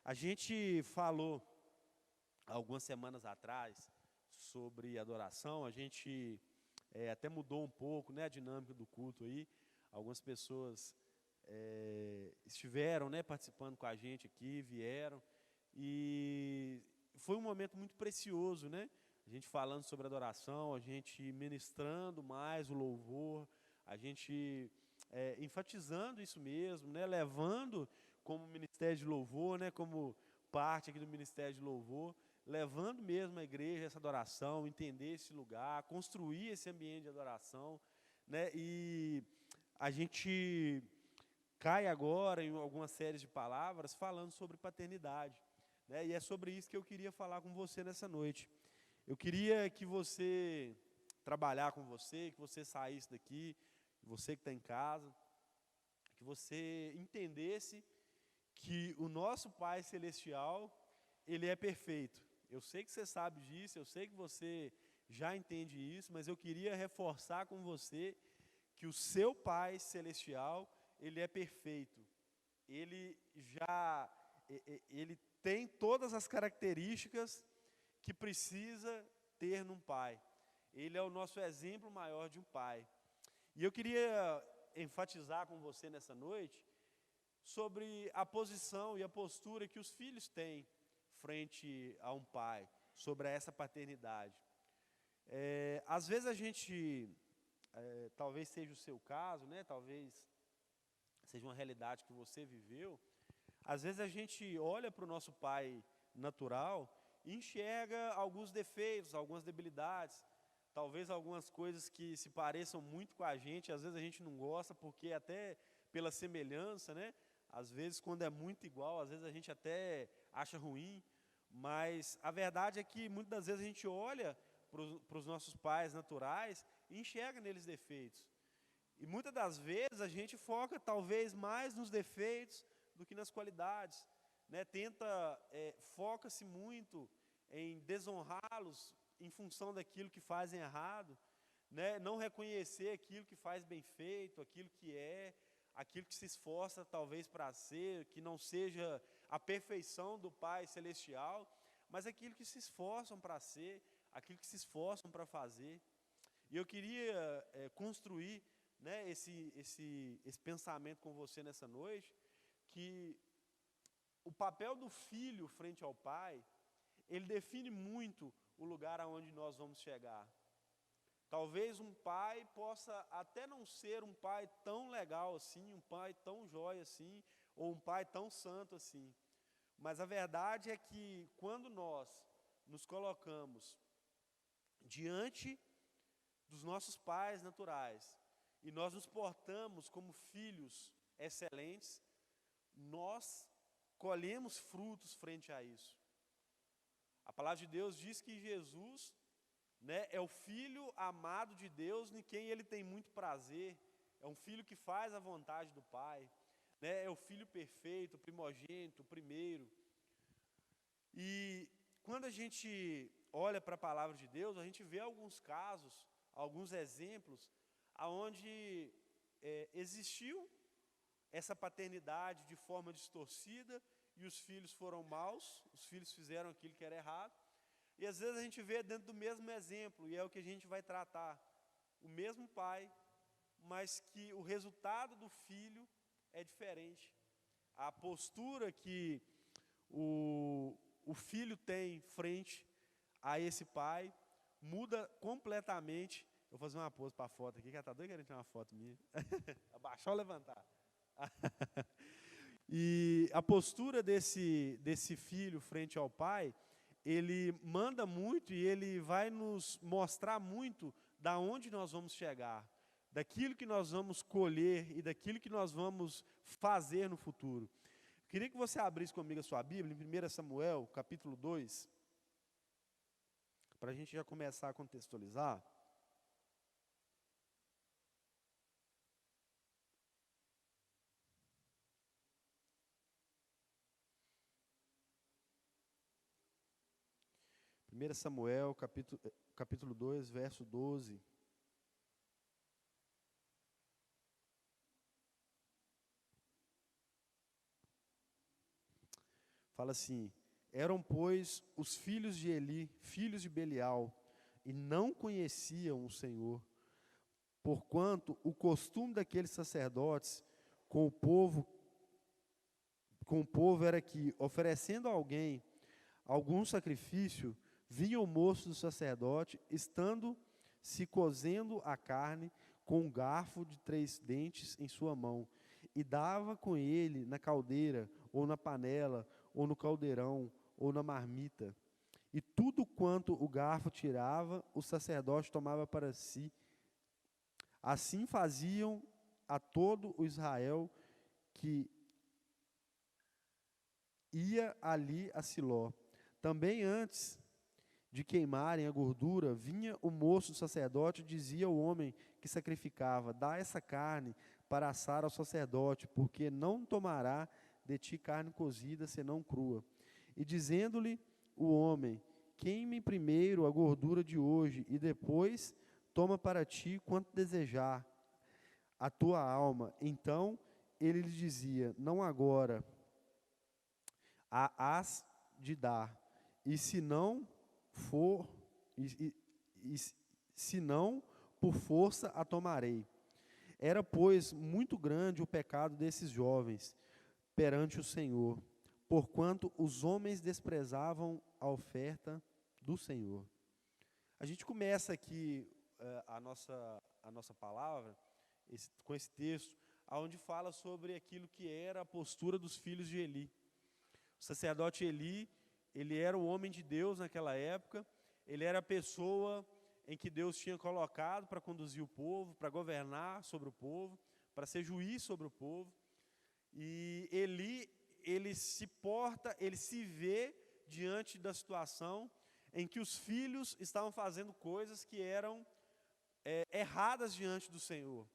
A gente falou algumas semanas atrás sobre adoração, a gente até mudou um pouco, né, a dinâmica do culto aí. Algumas pessoas estiveram, né, participando com a gente aqui, vieram, e foi um momento muito precioso, né? A gente falando sobre adoração, a gente ministrando mais o louvor, a gente enfatizando isso mesmo, né, levando como ministério de louvor, né, como parte aqui do ministério de louvor, levando mesmo a igreja essa adoração, entender esse lugar, construir esse ambiente de adoração, né? E a gente cai agora em algumas séries de palavras falando sobre paternidade, né? E é sobre isso que eu queria falar com você nessa noite. Eu queria que você trabalhar com você, que você saísse daqui, você que está em casa, que você entendesse que o nosso Pai Celestial, Ele é perfeito. Eu sei que você sabe disso, eu sei que você já entende isso, mas eu queria reforçar com você que o seu Pai Celestial, Ele é perfeito. Ele já, Ele tem todas as características que precisa ter num pai. Ele é o nosso exemplo maior de um pai. E eu queria enfatizar com você nessa noite sobre a posição e a postura que os filhos têm frente a um pai, sobre essa paternidade. Às vezes a gente, talvez seja o seu caso, né? Talvez seja uma realidade que você viveu. Às vezes a gente olha para o nosso pai natural e enxerga alguns defeitos, algumas debilidades, talvez algumas coisas que se pareçam muito com a gente, às vezes a gente não gosta, porque até pela semelhança, né? Às vezes quando é muito igual, às vezes a gente até acha ruim, mas a verdade é que muitas das vezes a gente olha para os nossos pais naturais e enxerga neles defeitos. E muitas das vezes a gente foca talvez mais nos defeitos do que nas qualidades, né? Foca-se muito em desonrá-los em função daquilo que fazem errado, né? Não reconhecer aquilo que faz bem feito, aquilo que se esforça talvez para ser, que não seja a perfeição do Pai Celestial, mas aquilo que se esforçam para ser, aquilo que se esforçam para fazer. E eu queria construir, né, esse pensamento com você nessa noite, que o papel do filho frente ao pai, ele define muito o lugar aonde nós vamos chegar. Talvez um pai possa até não ser um pai tão legal assim, um pai tão jóia assim, ou um pai tão santo assim. Mas a verdade é que quando nós nos colocamos diante dos nossos pais naturais e nós nos portamos como filhos excelentes, nós colhemos frutos frente a isso. A palavra de Deus diz que Jesus, né, é o filho amado de Deus em quem ele tem muito prazer, é um filho que faz a vontade do Pai, né, é o filho perfeito, o primogênito, o primeiro. E quando a gente olha para a palavra de Deus, a gente vê alguns casos, alguns exemplos, aonde existiu essa paternidade de forma distorcida e os filhos foram maus, os filhos fizeram aquilo que era errado. E às vezes a gente vê dentro do mesmo exemplo, e é o que a gente vai tratar, o mesmo pai, mas que o resultado do filho é diferente. A postura que o filho tem frente a esse pai muda completamente. Eu vou fazer uma pose para a foto aqui, que ela está doida querendo tirar uma foto minha. Abaixar ou levantar? E a postura desse filho frente ao pai, ele manda muito e ele vai nos mostrar muito da onde nós vamos chegar, daquilo que nós vamos colher e daquilo que nós vamos fazer no futuro. Queria que você abrisse comigo a sua Bíblia, em 1 Samuel, capítulo 2, para a gente já começar a contextualizar. Primeira Samuel, capítulo 2, verso 12. Fala assim: eram, pois, os filhos de Eli, filhos de Belial, e não conheciam o Senhor, porquanto o costume daqueles sacerdotes com o povo, era que, oferecendo a alguém algum sacrifício, vinha o moço do sacerdote, estando se cozendo a carne, com um garfo de 3 dentes em sua mão, e dava com ele na caldeira, ou na panela, ou no caldeirão, ou na marmita. E tudo quanto o garfo tirava, o sacerdote tomava para si. Assim faziam a todo o Israel que ia ali a Siló. Também antes de queimarem a gordura, vinha o moço do sacerdote e dizia ao homem que sacrificava: dá essa carne para assar ao sacerdote, porque não tomará de ti carne cozida, senão crua. E dizendo-lhe o homem: queime primeiro a gordura de hoje, e depois toma para ti quanto desejar a tua alma. Então ele lhe dizia: não agora, hás de dar, e se não for, se não, por força a tomarei. Era, pois, muito grande o pecado desses jovens perante o Senhor, porquanto os homens desprezavam a oferta do Senhor. A gente começa aqui a nossa palavra com esse texto, onde fala sobre aquilo que era a postura dos filhos de Eli. O sacerdote Eli, ele era o homem de Deus naquela época, ele era a pessoa em que Deus tinha colocado para conduzir o povo, para governar sobre o povo, para ser juiz sobre o povo. E Eli, ele se vê diante da situação em que os filhos estavam fazendo coisas que eram erradas diante do Senhor.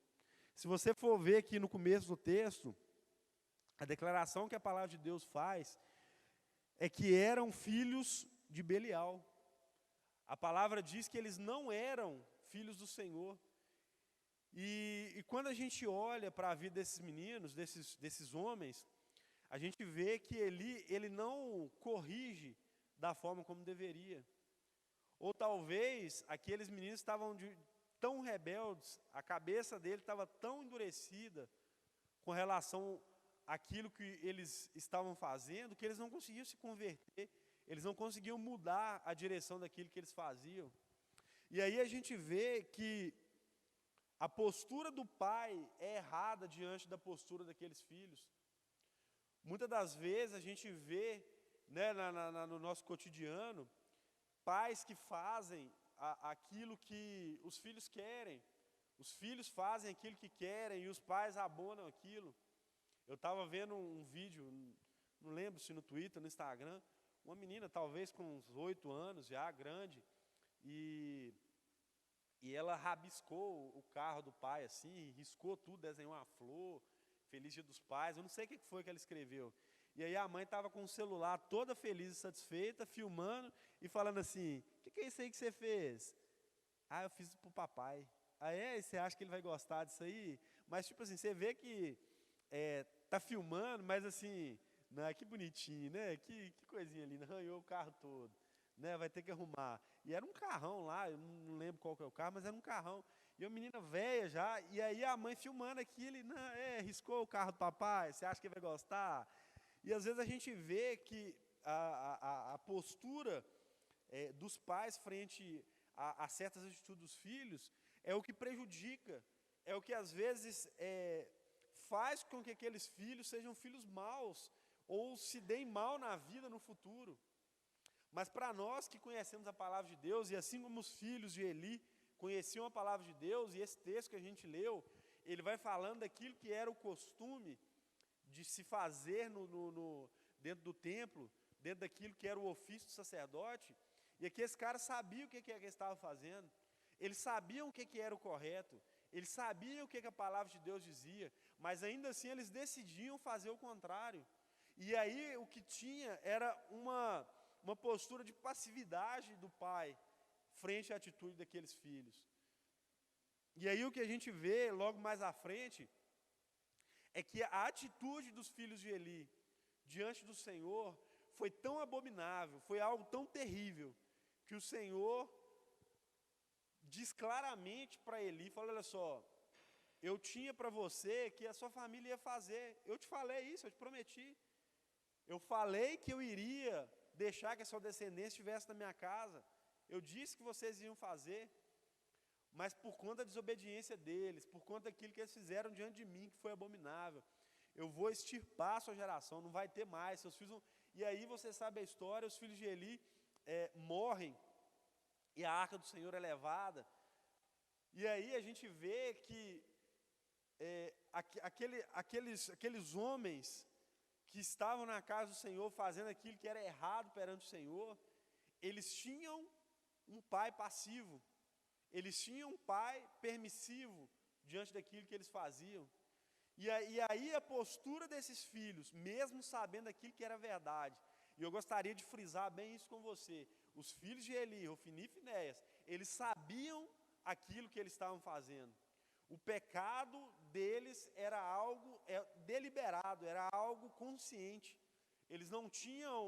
Se você for ver aqui no começo do texto, a declaração que a palavra de Deus faz é que eram filhos de Belial. A palavra diz que eles não eram filhos do Senhor. E quando a gente olha para a vida desses meninos, desses homens, a gente vê que ele não corrige da forma como deveria. Ou talvez aqueles meninos estavam tão rebeldes, a cabeça dele estava tão endurecida com relação àquilo que eles estavam fazendo, que eles não conseguiam se converter, eles não conseguiam mudar a direção daquilo que eles faziam. E aí a gente vê que a postura do pai é errada diante da postura daqueles filhos. Muitas das vezes a gente vê, né, no nosso cotidiano, pais que fazem aquilo que os filhos querem. Os filhos fazem aquilo que querem e os pais abonam aquilo. Eu estava vendo um vídeo, não lembro se no Twitter, no Instagram, uma menina talvez com uns 8 anos, já grande, e ela rabiscou o carro do pai assim, riscou tudo, desenhou uma flor, Feliz Dia dos Pais, eu não sei o que foi que ela escreveu. E aí a mãe estava com o celular toda feliz e satisfeita, filmando e falando assim: o que é isso aí que você fez? Ah, eu fiz para o papai. Ah, e você acha que ele vai gostar disso aí? Mas tipo assim, você vê que tá filmando, mas assim, né, que bonitinho, né? Que coisinha linda, arranhou o carro todo, né? Vai ter que arrumar. E era um carrão lá, eu não lembro qual que é o carro, mas era um carrão. E a menina velha já, e aí a mãe filmando aquilo, e, não, riscou o carro do papai, você acha que ele vai gostar? E às vezes a gente vê que a postura dos pais frente a certas atitudes dos filhos é o que prejudica, é o que às vezes faz com que aqueles filhos sejam filhos maus, ou se deem mal na vida no futuro. Mas para nós que conhecemos a palavra de Deus, e assim como os filhos de Eli conheciam a palavra de Deus, e esse texto que a gente leu, ele vai falando daquilo que era o costume de se fazer dentro do templo, dentro daquilo que era o ofício do sacerdote, e aqui esse cara sabia o que eles estavam fazendo, eles sabiam o que era o correto, eles sabiam o que a palavra de Deus dizia, mas ainda assim eles decidiam fazer o contrário. E aí o que tinha era uma postura de passividade do pai frente à atitude daqueles filhos. E aí o que a gente vê logo mais à frente é que a atitude dos filhos de Eli diante do Senhor foi tão abominável, foi algo tão terrível, que o Senhor diz claramente para Eli, fala, olha só, eu tinha para você que a sua família ia fazer, eu te falei isso, eu te prometi, eu falei que eu iria deixar que a sua descendência estivesse na minha casa, eu disse que vocês iam fazer, mas por conta da desobediência deles, por conta daquilo que eles fizeram diante de mim, que foi abominável, eu vou extirpar a sua geração, não vai ter mais, seus filhos vão... E aí você sabe a história, os filhos de Eli morrem, e a arca do Senhor é levada, e aí a gente vê que aqueles homens que estavam na casa do Senhor, fazendo aquilo que era errado perante o Senhor, eles tinham um pai passivo, eles tinham um pai permissivo diante daquilo que eles faziam. E aí a postura desses filhos, mesmo sabendo aquilo que era verdade, e eu gostaria de frisar bem isso com você, os filhos de Eli, Ofni e Finéias, eles sabiam aquilo que eles estavam fazendo. O pecado deles era algo deliberado, era algo consciente. Eles não tinham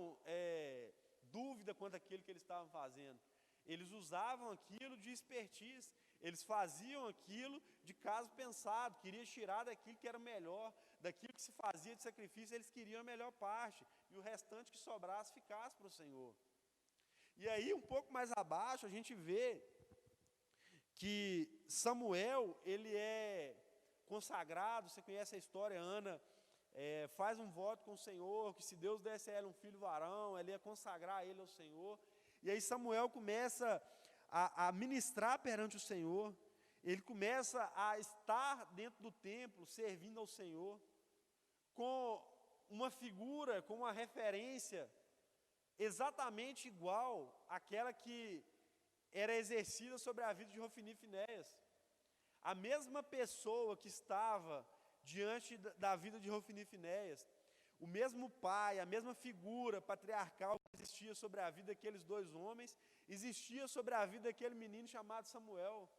dúvida quanto àquilo que eles estavam fazendo. Eles usavam aquilo de expertise, eles faziam aquilo de caso pensado, queriam tirar daquilo que era melhor, daquilo que se fazia de sacrifício, eles queriam a melhor parte, e o restante que sobrasse ficasse para o Senhor. E aí, um pouco mais abaixo, a gente vê que Samuel, ele é consagrado, você conhece a história, Ana faz um voto com o Senhor, que se Deus desse a ela um filho varão, ela ia consagrar ele ao Senhor, e aí Samuel começa a ministrar perante o Senhor, ele começa a estar dentro do templo, servindo ao Senhor, com uma figura, com uma referência, exatamente igual àquela que era exercida sobre a vida de Ofni e Finéias. A mesma pessoa que estava diante da vida de Ofni e Finéias, o mesmo pai, a mesma figura patriarcal que existia sobre a vida daqueles dois homens, existia sobre a vida daquele menino chamado Samuel.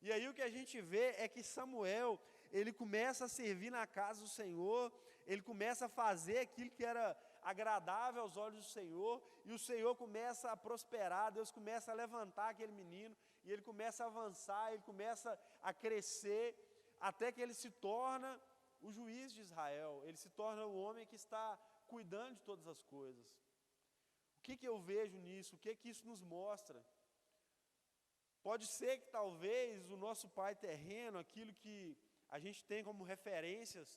E aí o que a gente vê é que Samuel, ele começa a servir na casa do Senhor, ele começa a fazer aquilo que era agradável aos olhos do Senhor, e o Senhor começa a prosperar, Deus começa a levantar aquele menino, e ele começa a avançar, ele começa a crescer, até que ele se torna o juiz de Israel, ele se torna o homem que está cuidando de todas as coisas. O que eu vejo nisso? O que isso nos mostra? Pode ser que talvez o nosso pai terreno, aquilo que a gente tem como referências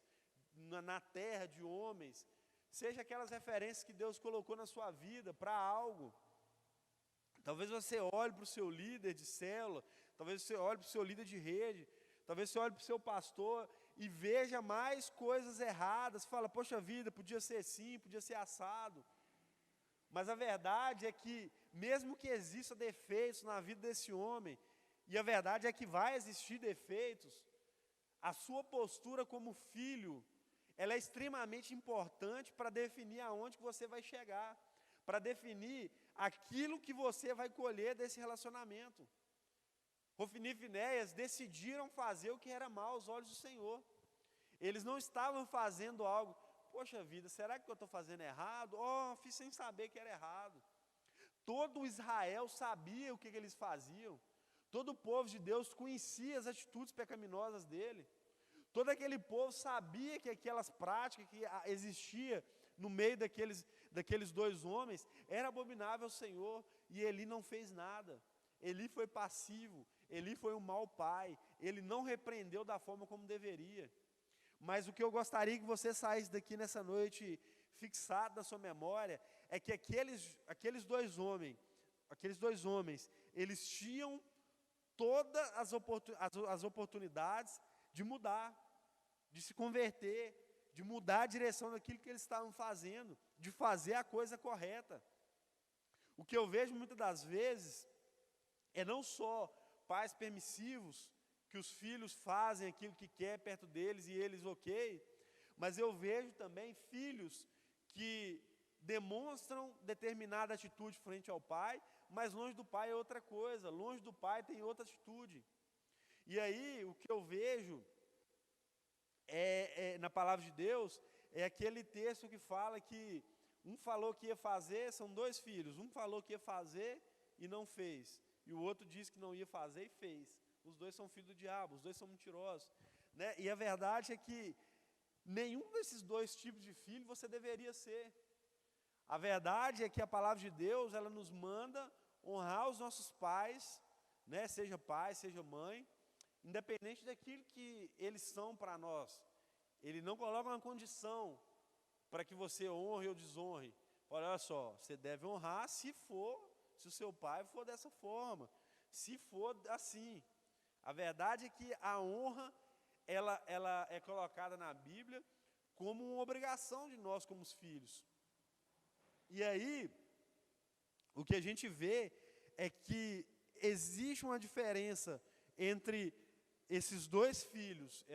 na terra de homens, seja aquelas referências que Deus colocou na sua vida para algo. Talvez você olhe para o seu líder de célula, talvez você olhe para o seu líder de rede, talvez você olhe para o seu pastor e veja mais coisas erradas, fala, poxa vida, podia ser assim, podia ser assado. Mas a verdade é que, mesmo que existam defeitos na vida desse homem, e a verdade é que vai existir defeitos, a sua postura como filho, ela é extremamente importante para definir aonde que você vai chegar, para definir aquilo que você vai colher desse relacionamento. Ofni e Finéias decidiram fazer o que era mal aos olhos do Senhor. Eles não estavam fazendo algo, poxa vida, será que eu estou fazendo errado? Fiz sem saber que era errado. Todo Israel sabia o que eles faziam. Todo o povo de Deus conhecia as atitudes pecaminosas dele. Todo aquele povo sabia que aquelas práticas que existia no meio daqueles dois homens era abominável ao Senhor, e Eli não fez nada. Eli foi passivo, Eli foi um mau pai, ele não repreendeu da forma como deveria. Mas o que eu gostaria que você saísse daqui nessa noite fixado na sua memória é que aqueles dois homens, eles tinham todas as oportunidades de mudar, de se converter, de mudar a direção daquilo que eles estavam fazendo, de fazer a coisa correta. O que eu vejo muitas das vezes é não só pais permissivos, que os filhos fazem aquilo que quer perto deles e eles ok, mas eu vejo também filhos que demonstram determinada atitude frente ao pai, mas longe do pai é outra coisa, longe do pai tem outra atitude. E aí o que eu vejo na palavra de Deus é aquele texto que fala que Um falou que ia fazer, são dois filhos. Um falou que ia fazer e não fez. E o outro disse que não ia fazer e fez. Os dois são filhos do diabo, os dois são mentirosos. Né? E a verdade é que nenhum desses dois tipos de filho você deveria ser. A verdade é que a palavra de Deus, ela nos manda honrar os nossos pais, né? Seja pai, seja mãe, independente daquilo que eles são para nós. Ele não coloca uma condição para que você honre ou desonre. Olha só, você deve honrar se o seu pai for dessa forma, se for assim. A verdade é que a honra, ela é colocada na Bíblia como uma obrigação de nós como os filhos. E aí, o que a gente vê é que existe uma diferença entre esses dois filhos,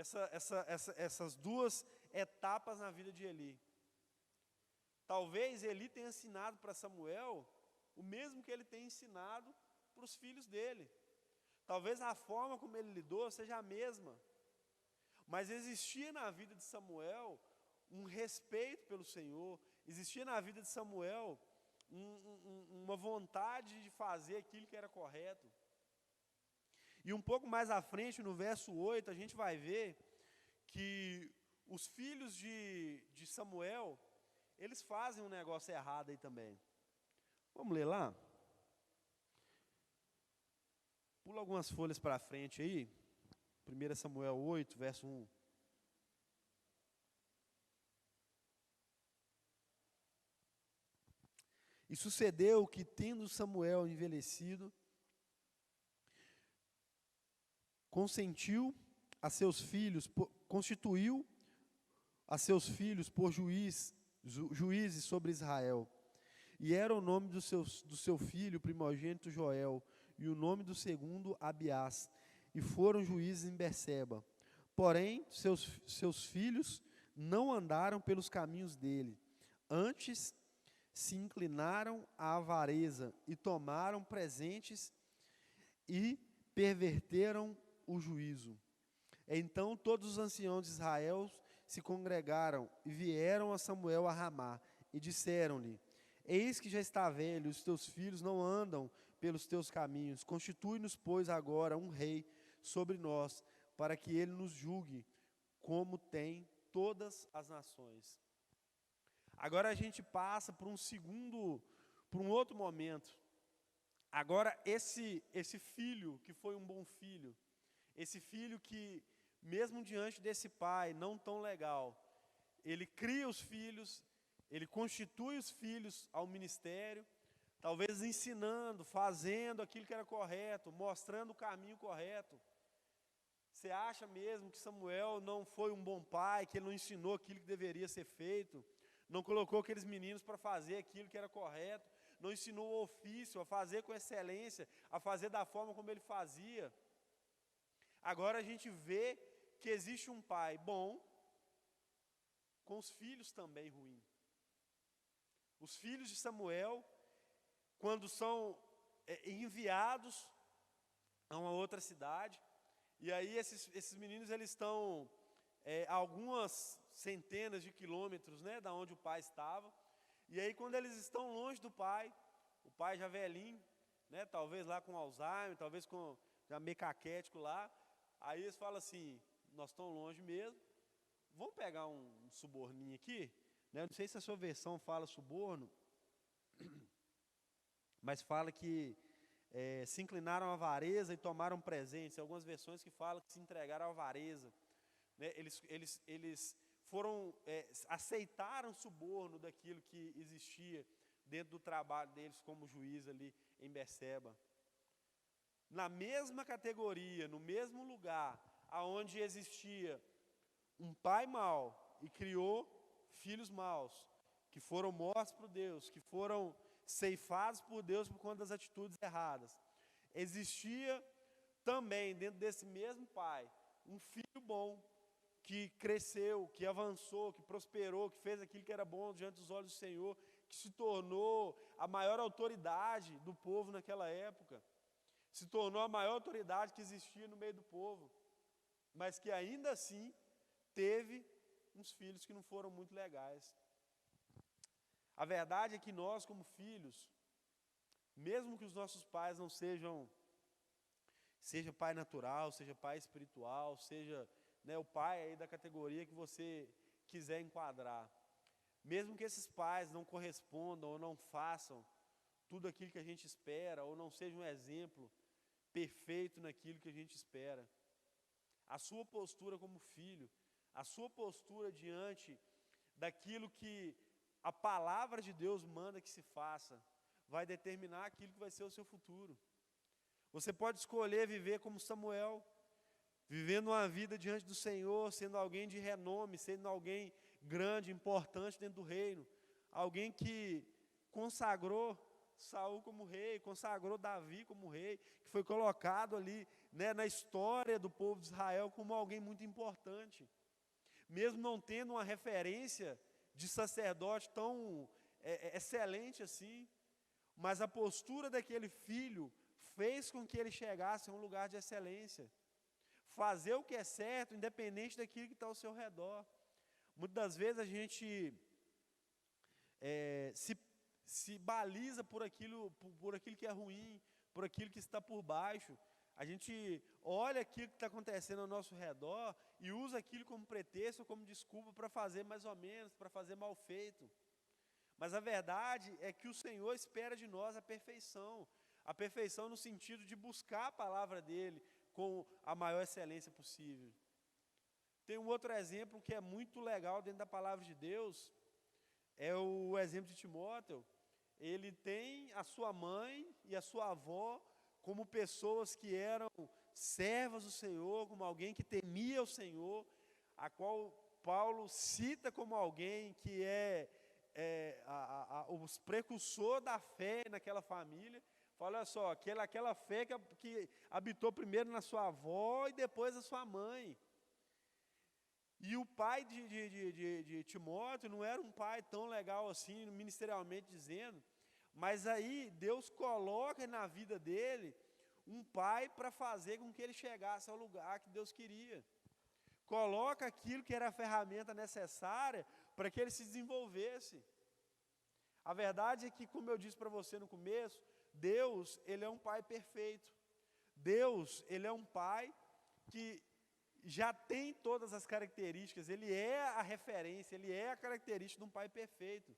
essas duas etapas na vida de Eli. Talvez Eli tenha ensinado para Samuel o mesmo que ele tem ensinado para os filhos dele. Talvez a forma como ele lidou seja a mesma. Mas existia na vida de Samuel um respeito pelo Senhor, existia na vida de Samuel uma vontade de fazer aquilo que era correto. E um pouco mais à frente, no verso 8, a gente vai ver que os filhos de Samuel, eles fazem um negócio errado aí também. Vamos ler lá? Pula algumas folhas para frente aí. 1 Samuel 8, verso 1. E sucedeu que, tendo Samuel envelhecido, constituiu a seus filhos por juízes sobre Israel. E era o nome do seu filho primogênito Joel, e o nome do segundo Abiás, e foram juízes em Berseba. Porém, seus filhos não andaram pelos caminhos dele, antes se inclinaram à avareza e tomaram presentes e perverteram o juízo. Então todos os anciãos de Israel se congregaram e vieram a Samuel a Ramá e disseram-lhe: Eis que já está velho, os teus filhos não andam pelos teus caminhos. Constitui-nos, pois, agora um rei sobre nós, para que ele nos julgue, como tem todas as nações. Agora a gente passa por um outro momento. Agora esse filho que foi um bom filho, esse filho que, mesmo diante desse pai não tão legal, ele cria os filhos, ele constitui os filhos ao ministério, talvez ensinando, fazendo aquilo que era correto, mostrando o caminho correto. Você acha mesmo que Samuel não foi um bom pai, que ele não ensinou aquilo que deveria ser feito, não colocou aqueles meninos para fazer aquilo que era correto, não ensinou o ofício a fazer com excelência, a fazer da forma como ele fazia? Agora a gente vê que existe um pai bom, com os filhos também ruins. Os filhos de Samuel, quando são enviados a uma outra cidade, e aí esses meninos eles estão a algumas centenas de quilômetros, né, da onde o pai estava. E aí quando eles estão longe do pai, o pai já velhinho, né, talvez lá com Alzheimer, talvez com já meio caquético lá, aí eles falam assim: nós estamos longe mesmo, vamos pegar um suborninho aqui, né? Eu não sei se a sua versão fala suborno, mas fala que se inclinaram à avareza e tomaram presentes. Algumas versões que falam que se entregaram à avareza, né? Eles aceitaram suborno daquilo que existia dentro do trabalho deles como juiz ali em Berseba. Na mesma categoria, no mesmo lugar, aonde existia um pai mau e criou filhos maus, que foram mortos por Deus, que foram ceifados por Deus por conta das atitudes erradas, existia também dentro desse mesmo pai um filho bom, que cresceu, que avançou, que prosperou, que fez aquilo que era bom diante dos olhos do Senhor, que se tornou a maior autoridade do povo naquela época, se tornou a maior autoridade que existia no meio do povo, mas que ainda assim teve uns filhos que não foram muito legais. A verdade é que nós, como filhos, mesmo que os nossos pais não seja pai natural, seja pai espiritual, seja, né, o pai aí da categoria que você quiser enquadrar, mesmo que esses pais não correspondam ou não façam tudo aquilo que a gente espera, ou não seja um exemplo perfeito naquilo que a gente espera, a sua postura como filho, a sua postura diante daquilo que a palavra de Deus manda que se faça, vai determinar aquilo que vai ser o seu futuro. Você pode escolher viver como Samuel, vivendo uma vida diante do Senhor, sendo alguém de renome, sendo alguém grande, importante dentro do reino, alguém que consagrou Saul como rei, consagrou Davi como rei, que foi colocado ali, né, na história do povo de Israel como alguém muito importante, mesmo não tendo uma referência de sacerdote tão excelente assim, mas a postura daquele filho fez com que ele chegasse a um lugar de excelência, fazer o que é certo, independente daquilo que está ao seu redor. Muitas das vezes a gente se baliza por aquilo que é ruim, por aquilo que está por baixo. A gente olha aquilo que está acontecendo ao nosso redor e usa aquilo como pretexto, como desculpa para fazer mais ou menos, para fazer mal feito. Mas a verdade é que o Senhor espera de nós a perfeição no sentido de buscar a palavra dEle com a maior excelência possível. Tem um outro exemplo que é muito legal dentro da palavra de Deus, é o exemplo de Timóteo. Ele tem a sua mãe e a sua avó como pessoas que eram servas do Senhor, como alguém que temia o Senhor, a qual Paulo cita como alguém que os precursor da fé naquela família. Fala, olha só, aquela fé que habitou primeiro na sua avó e depois na sua mãe. E o pai de Timóteo não era um pai tão legal assim, ministerialmente dizendo, mas aí Deus coloca na vida dele um pai para fazer com que ele chegasse ao lugar que Deus queria. Coloca aquilo que era a ferramenta necessária para que ele se desenvolvesse. A verdade é que, como eu disse para você no começo, Deus, Ele é um pai perfeito. Deus, Ele é um pai que já tem todas as características, Ele é a referência, Ele é a característica de um pai perfeito.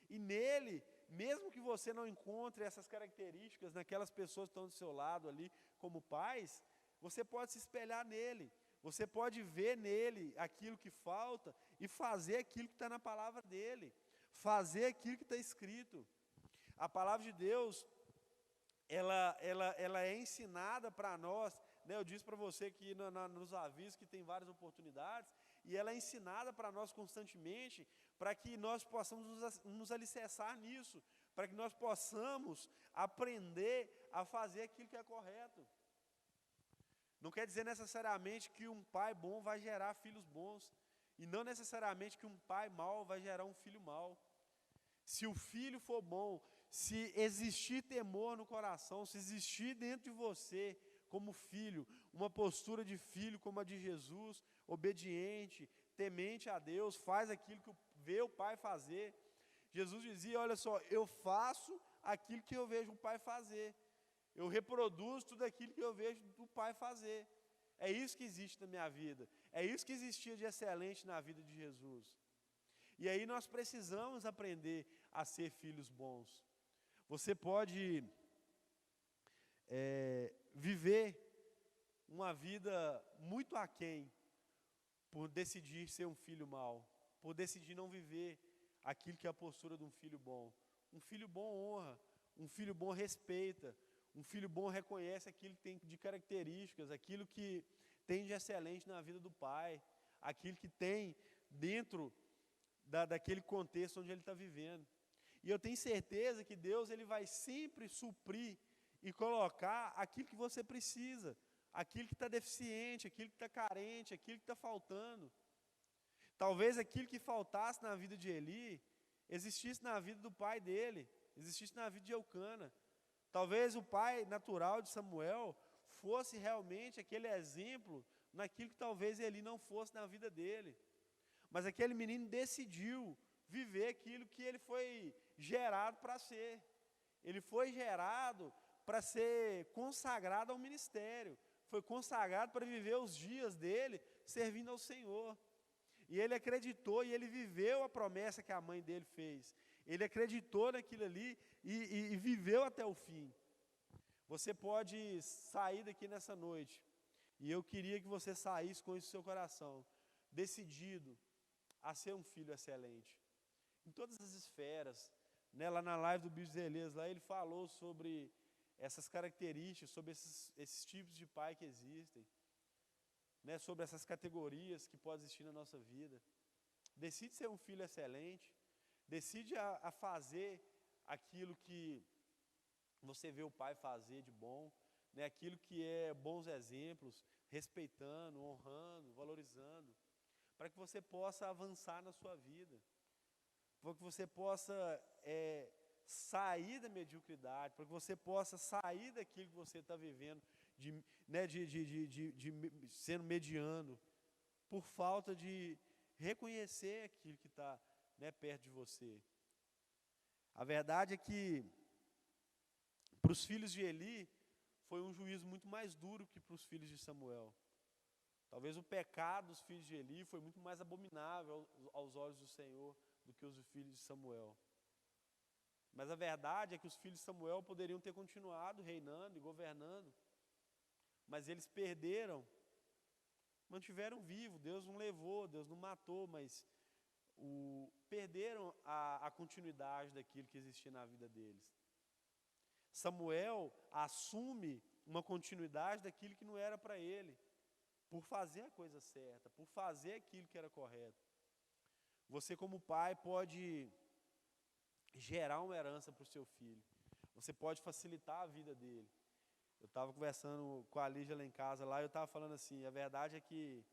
E nele, mesmo que você não encontre essas características naquelas pessoas que estão do seu lado ali como pais, você pode se espelhar nele, você pode ver nele aquilo que falta e fazer aquilo que está na palavra dele, fazer aquilo que está escrito. A palavra de Deus, ela é ensinada para nós, né? Eu disse para você que nos avisos que tem várias oportunidades, e ela é ensinada para nós constantemente, para que nós possamos nos alicerçar nisso, para que nós possamos aprender a fazer aquilo que é correto. Não quer dizer necessariamente que um pai bom vai gerar filhos bons, e não necessariamente que um pai mau vai gerar um filho mau. Se o filho for bom, se existir temor no coração, se existir dentro de você, como filho, uma postura de filho como a de Jesus, obediente, temente a Deus, faz aquilo que vê o pai fazer. Jesus dizia, olha só, eu faço aquilo que eu vejo o pai fazer. Eu reproduzo tudo aquilo que eu vejo o pai fazer. É isso que existe na minha vida. É isso que existia de excelente na vida de Jesus. E aí nós precisamos aprender a ser filhos bons. Você pode viver uma vida muito aquém por decidir ser um filho mau, por decidir não viver aquilo que é a postura de um filho bom. Um filho bom honra, um filho bom respeita, um filho bom reconhece aquilo que tem de características, aquilo que tem de excelente na vida do pai, aquilo que tem dentro daquele contexto onde ele está vivendo. E eu tenho certeza que Deus ele vai sempre suprir e colocar aquilo que você precisa, aquilo que está deficiente, aquilo que está carente, aquilo que está faltando. Talvez aquilo que faltasse na vida de Eli, existisse na vida do pai dele, existisse na vida de Eucana. Talvez o pai natural de Samuel fosse realmente aquele exemplo naquilo que talvez Eli não fosse na vida dele. Mas aquele menino decidiu viver aquilo que ele foi gerado para ser. Ele foi gerado para ser consagrado ao ministério, foi consagrado para viver os dias dele servindo ao Senhor. E ele acreditou e ele viveu a promessa que a mãe dele fez. Ele acreditou naquilo ali e viveu até o fim. Você pode sair daqui nessa noite, e eu queria que você saísse com isso no seu coração, decidido a ser um filho excelente, em todas as esferas. Né, lá na live do Bispo Elias, lá ele falou sobre essas características, sobre esses tipos de pai que existem, né, sobre essas categorias que podem existir na nossa vida. Decide ser um filho excelente, decide a fazer aquilo que você vê o pai fazer de bom, né, aquilo que é bons exemplos, respeitando, honrando, valorizando, para que você possa avançar na sua vida, para que você possa sair da mediocridade, para que você possa sair daquilo que você está vivendo, de sendo mediano, por falta de reconhecer aquilo que está, né, perto de você. A verdade é que, para os filhos de Eli, foi um juízo muito mais duro que para os filhos de Samuel. Talvez o pecado dos filhos de Eli foi muito mais abominável aos olhos do Senhor do que os filhos de Samuel. Mas a verdade é que os filhos de Samuel poderiam ter continuado reinando e governando, mas eles perderam, mantiveram vivo. Deus não levou, Deus não matou, mas perderam a continuidade daquilo que existia na vida deles. Samuel assume uma continuidade daquilo que não era para ele, por fazer a coisa certa, por fazer aquilo que era correto. Você, como pai, pode gerar uma herança para o seu filho. Você pode facilitar a vida dele. Eu estava conversando com a Lígia lá em casa, lá, e eu estava falando assim, a verdade é que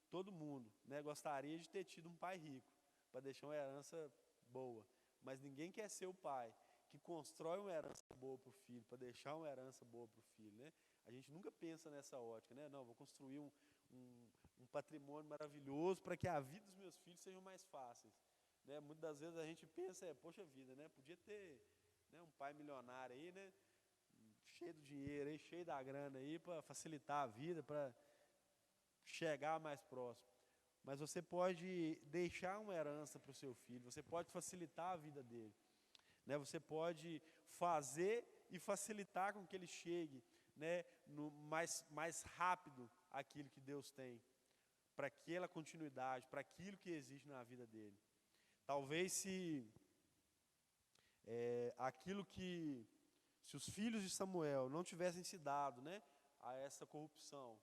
todo mundo, né, gostaria de ter tido um pai rico, para deixar uma herança boa. Mas ninguém quer ser o pai que constrói uma herança boa para o filho, para deixar uma herança boa para o filho. Né? A gente nunca pensa nessa ótica, né? Não, vou construir um patrimônio maravilhoso para que a vida dos meus filhos sejam mais fáceis. Né? Muitas das vezes a gente pensa, poxa vida, né? Podia ter, né, um pai milionário aí, né? Cheio do dinheiro, aí, cheio da grana aí, para facilitar a vida, para chegar mais próximo. Mas você pode deixar uma herança para o seu filho, você pode facilitar a vida dele. Né? Você pode fazer e facilitar com que ele chegue, né, mais rápido aquilo que Deus tem, para aquela continuidade, para aquilo que existe na vida dele. Talvez se os filhos de Samuel não tivessem se dado, né, a essa corrupção,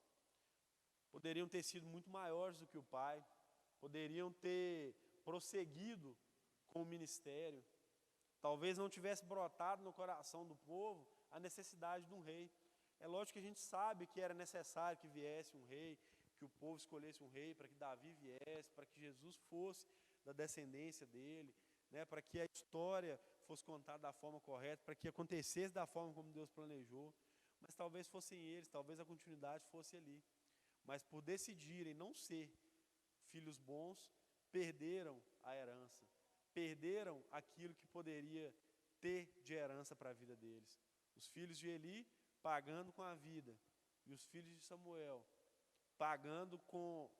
poderiam ter sido muito maiores do que o pai, poderiam ter prosseguido com o ministério. Talvez não tivesse brotado no coração do povo a necessidade de um rei. É lógico que a gente sabe que era necessário que viesse um rei, que o povo escolhesse um rei, para que Davi viesse, para que Jesus fosse da descendência dele, né, para que a história fosse contada da forma correta, para que acontecesse da forma como Deus planejou. Mas talvez fossem eles, talvez a continuidade fosse ali. Mas por decidirem não ser filhos bons, perderam a herança, perderam aquilo que poderia ter de herança para a vida deles. Os filhos de Eli pagando com a vida, e os filhos de Samuel pagando com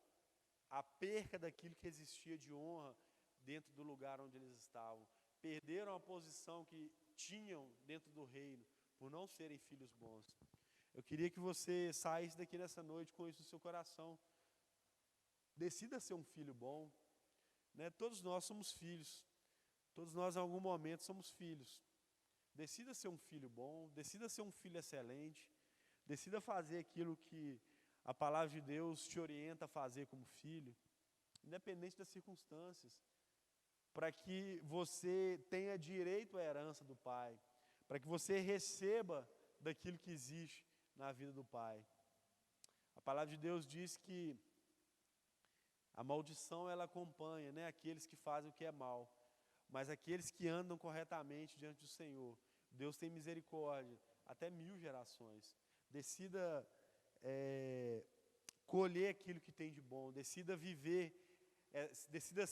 a perca daquilo que existia de honra dentro do lugar onde eles estavam. Perderam a posição que tinham dentro do reino, por não serem filhos bons. Eu queria que você saísse daqui nessa noite com isso no seu coração. Decida ser um filho bom. Né? Todos nós somos filhos. Todos nós, em algum momento, somos filhos. Decida ser um filho bom. Decida ser um filho excelente. Decida fazer aquilo que a palavra de Deus te orienta a fazer como filho, independente das circunstâncias, para que você tenha direito à herança do Pai, para que você receba daquilo que existe na vida do Pai. A palavra de Deus diz que a maldição ela acompanha, né, aqueles que fazem o que é mal, mas aqueles que andam corretamente diante do Senhor, Deus tem misericórdia até 1000 gerações. Decida colher aquilo que tem de bom, decida viver decida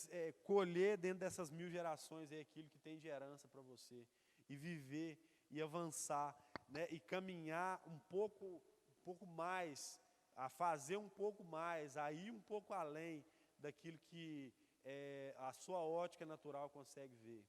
colher dentro dessas 1000 gerações aquilo que tem de herança para você, e viver, e avançar, né, e caminhar um pouco mais, a fazer um pouco mais, a ir um pouco além daquilo que a sua ótica natural consegue ver.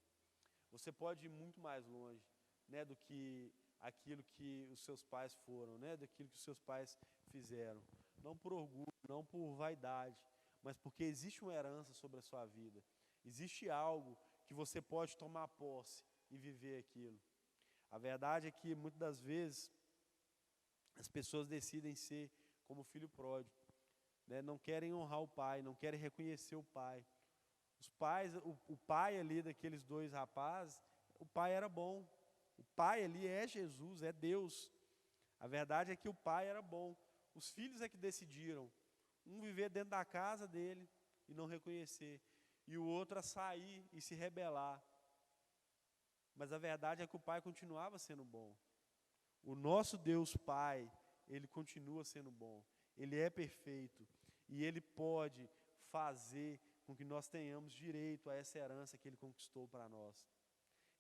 Você pode ir muito mais longe, né, do que aquilo que os seus pais foram, né, daquilo que os seus pais fizeram. Não por orgulho, não por vaidade, mas porque existe uma herança sobre a sua vida. Existe algo que você pode tomar posse e viver aquilo. A verdade é que muitas das vezes as pessoas decidem ser como o filho pródigo, né? Não querem honrar o pai, não querem reconhecer o pai. Os pais, o pai ali daqueles 2 rapazes, o pai era bom. O pai ali é Jesus, é Deus. A verdade é que o pai era bom. Os filhos é que decidiram, um viver dentro da casa dele e não reconhecer, e o outro a sair e se rebelar. Mas a verdade é que o pai continuava sendo bom. O nosso Deus Pai, Ele continua sendo bom. Ele é perfeito. E Ele pode fazer com que nós tenhamos direito a essa herança que Ele conquistou para nós.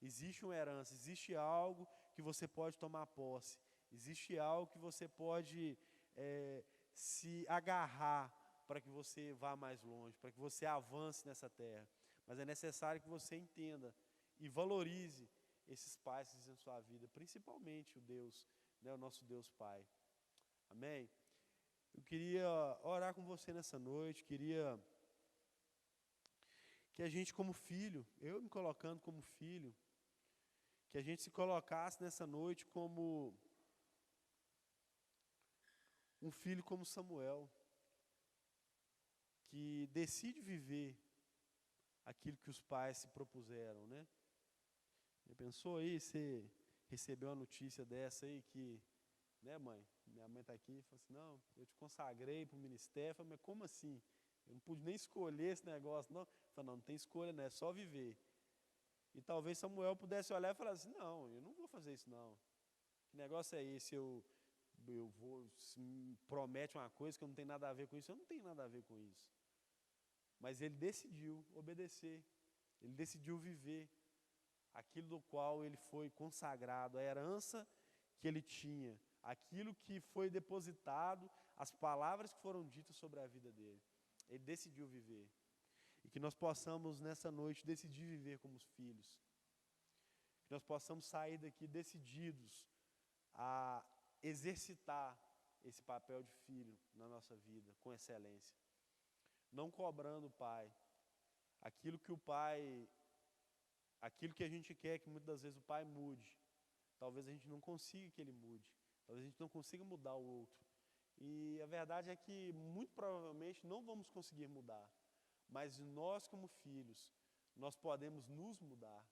Existe uma herança, existe algo que você pode tomar posse. Existe algo que você pode se agarrar para que você vá mais longe, para que você avance nessa terra. Mas é necessário que você entenda e valorize esses pais que existem na sua vida, principalmente o Deus, né, o nosso Deus Pai. Amém? Eu queria orar com você nessa noite, queria que a gente como filho, eu me colocando como filho, que a gente se colocasse nessa noite como um filho como Samuel, que decide viver aquilo que os pais se propuseram, né? Já pensou aí, você recebeu uma notícia dessa aí que, né, mãe? Minha mãe está aqui e falou assim, não, eu te consagrei para o ministério. Eu falei, mas como assim? Eu não pude nem escolher esse negócio, não. Eu falei, não tem escolha, né? É só viver. E talvez Samuel pudesse olhar e falar assim, não, eu não vou fazer isso não. Que negócio é esse? Eu vou, se me promete uma coisa que eu não tenho nada a ver com isso, eu não tenho nada a ver com isso. Mas ele decidiu obedecer, ele decidiu viver aquilo do qual ele foi consagrado, a herança que ele tinha, aquilo que foi depositado, as palavras que foram ditas sobre a vida dele. Ele decidiu viver. E que nós possamos nessa noite decidir viver como os filhos. Que nós possamos sair daqui decididos a exercitar esse papel de filho na nossa vida com excelência. Não cobrando o pai. Aquilo que a gente quer que muitas das vezes o pai mude, talvez a gente não consiga que ele mude. Talvez a gente não consiga mudar o outro. E a verdade é que muito provavelmente não vamos conseguir mudar. Mas nós como filhos, nós podemos nos mudar.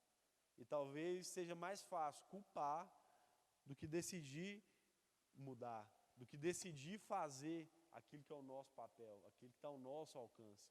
E talvez seja mais fácil culpar do que decidir mudar, do que decidir fazer aquilo que é o nosso papel, aquilo que está ao nosso alcance.